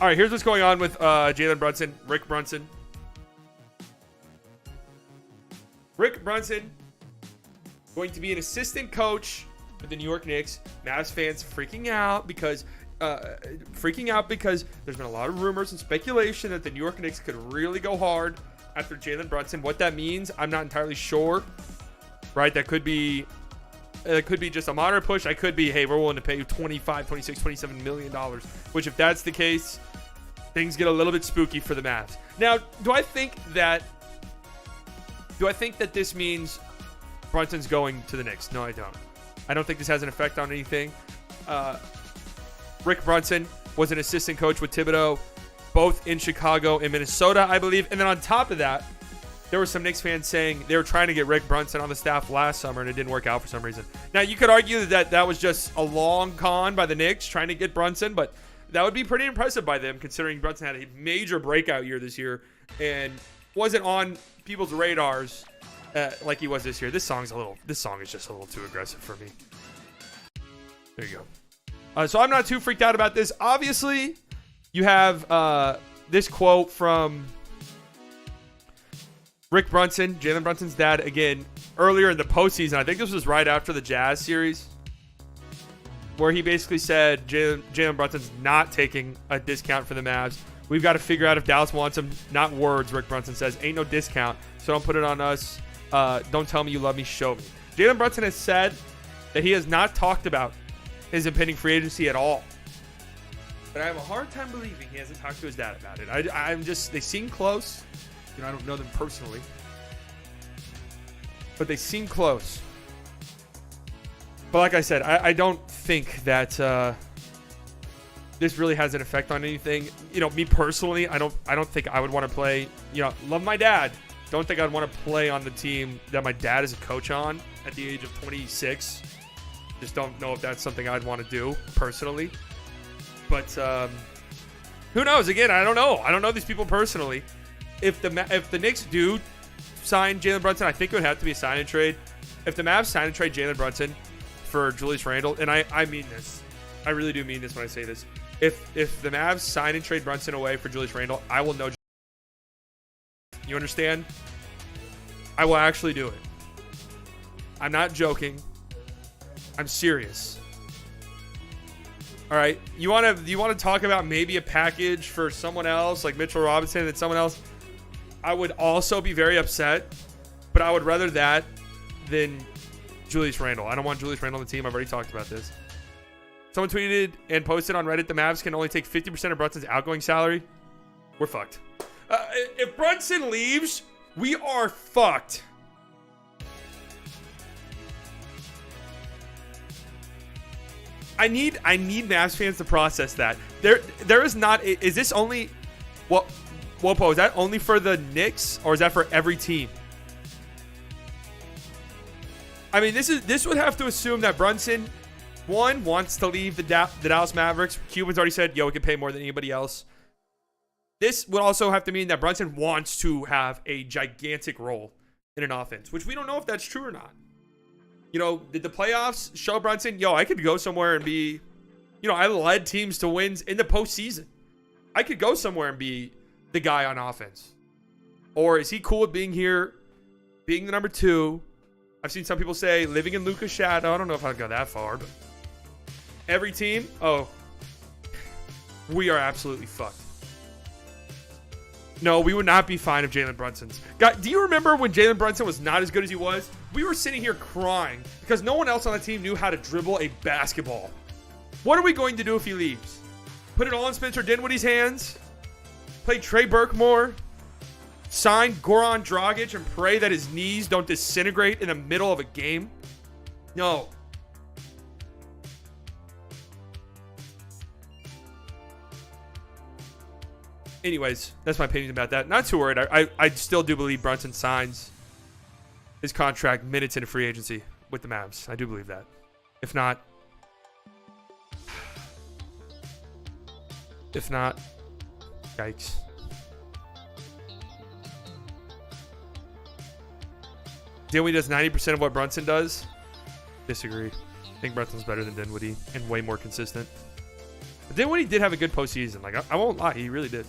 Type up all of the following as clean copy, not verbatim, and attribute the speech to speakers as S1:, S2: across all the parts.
S1: All right, here's what's going on with Jalen Brunson, Rick Brunson. Rick Brunson going to be an assistant coach for the New York Knicks. Mavs fans freaking out because there's been a lot of rumors and speculation that the New York Knicks could really go hard after Jalen Brunson. What that means, I'm not entirely sure. Right? That could be just a moderate push. I could be, hey, we're willing to pay you $25, $26, $27 million. Which, if that's the case, things get a little bit spooky for the Mavs. Now, do I think that this means Brunson's going to the Knicks? No, I don't. I don't think this has an effect on anything. Rick Brunson was an assistant coach with Thibodeau, both in Chicago and Minnesota, I believe. And then on top of that, there were some Knicks fans saying they were trying to get Rick Brunson on the staff last summer, and it didn't work out for some reason. Now, you could argue that was just a long con by the Knicks trying to get Brunson, but that would be pretty impressive by them, considering Brunson had a major breakout year this year and wasn't on people's radars like he was this year. This song is just a little too aggressive for me. There you go. So I'm not too freaked out about this. Obviously, you have this quote from Rick Brunson, Jalen Brunson's dad, again, earlier in the postseason. I think this was right after the Jazz series, where he basically said Jalen Brunson's not taking a discount for the Mavs. We've got to figure out if Dallas wants him. Not words, Rick Brunson says. Ain't no discount, so don't put it on us. Don't tell me you love me, show me. Jalen Brunson has said that he has not talked about his impending free agency at all. But I have a hard time believing he hasn't talked to his dad about it. They seem close. You know, I don't know them personally, but they seem close. But like I said, I don't think that this really has an effect on anything. You know, me personally, I don't think I would want to play. You know, love my dad. Don't think I'd want to play on the team that my dad is a coach on at the age of 26. Just don't know if that's something I'd want to do personally. But who knows? Again, I don't know. I don't know these people personally. If the Knicks do sign Jalen Brunson, I think it would have to be a sign and trade. If the Mavs sign and trade Jalen Brunson for Julius Randle, and I mean this, I really do mean this when I say this. If the Mavs sign and trade Brunson away for Julius Randle, I will know. You understand? I will actually do it. I'm not joking. I'm serious. All right, you want to talk about maybe a package for someone else like Mitchell Robinson and someone else? I would also be very upset, but I would rather that than Julius Randle. I don't want Julius Randle on the team. I've already talked about this. Someone tweeted and posted on Reddit, the Mavs can only take 50% of Brunson's outgoing salary. We're fucked. If Brunson leaves, we are fucked. I need Mavs fans to process that. There is not. Is this only? Wopo, is that only for the Knicks or is that for every team? I mean, this would have to assume that Brunson, one, wants to leave the Dallas Mavericks. Cuban's already said, yo, we can pay more than anybody else. This would also have to mean that Brunson wants to have a gigantic role in an offense, which we don't know if that's true or not. You know, did the playoffs show Brunson, yo, I could go somewhere and be, you know, I led teams to wins in the postseason. I could go somewhere and be the guy on offense. Or is he cool with being here, being the number 2? I've seen some people say living in Luka's shadow. I don't know if I'd go that far, but every team, we are absolutely fucked. No, we would not be fine if Jalen Brunson's. God, do you remember when Jalen Brunson was not as good as he was? We were sitting here crying because no one else on the team knew how to dribble a basketball. What are we going to do if he leaves? Put it all in Spencer Dinwiddie's hands? Play Trey Burke more? Sign Goran Dragic and pray that his knees don't disintegrate in the middle of a game? No. Anyways, that's my opinion about that. Not too worried. I still do believe Brunson signs his contract minutes into free agency with the Mavs. I do believe that. If not, yikes. Dinwiddie does 90% of what Brunson does. Disagree. I think Brunson's better than Dinwiddie and way more consistent. But then when he did have a good postseason, like I won't lie, he really did.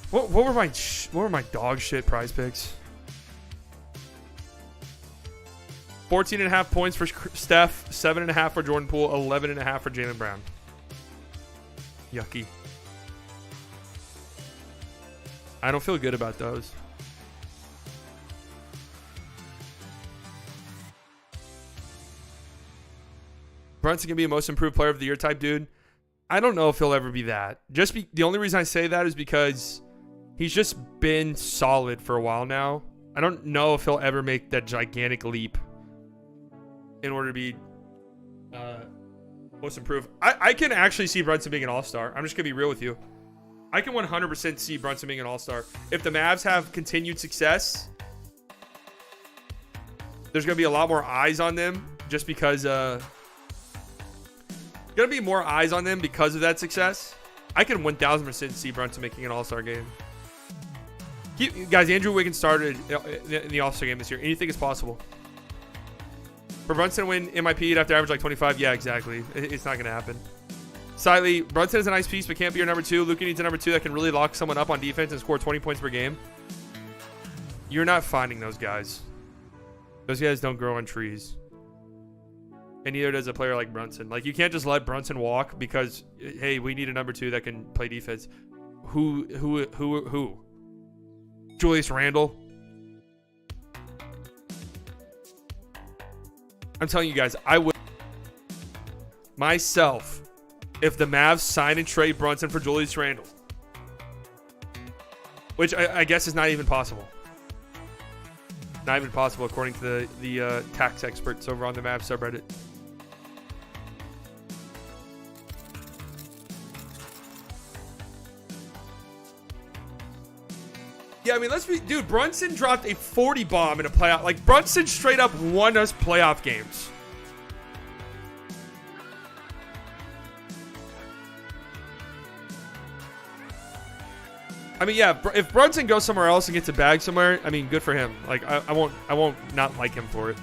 S1: What were my dog shit prize picks? 14.5 points for Steph, 7.5 for Jordan Poole, 11.5 for Jalen Brown. Yucky. I don't feel good about those. Brunson can be a most improved player of the year type dude. I don't know if he'll ever be that. The only reason I say that is because he's just been solid for a while now. I don't know if he'll ever make that gigantic leap in order to be most improved. I can actually see Brunson being an all-star. I'm just going to be real with you. I can 100% see Brunson being an all-star. If the Mavs have continued success, there's going to be a lot more eyes on them just because going to be more eyes on them because of that success. I can 1,000% see Brunson making an all-star game. Guys, Andrew Wiggins started in the all-star game this year. Anything is possible. For Brunson to win MIP after average like 25, yeah, exactly. It's not going to happen. Slightly, Brunson is a nice piece, but can't be your number 2. Luka needs a number 2 that can really lock someone up on defense and score 20 points per game. You're not finding those guys. Those guys don't grow on trees. And neither does a player like Brunson. Like, you can't just let Brunson walk because, hey, we need a number 2 that can play defense. Who? Julius Randle. I'm telling you guys, I would myself if the Mavs sign and trade Brunson for Julius Randle, which I guess is not even possible. Not even possible according to the tax experts over on the Mavs subreddit. Yeah, I mean, dude, Brunson dropped a 40 bomb in a playoff. Like, Brunson straight up won us playoff games. I mean, yeah, if Brunson goes somewhere else and gets a bag somewhere, I mean, good for him. Like, I won't not like him for it.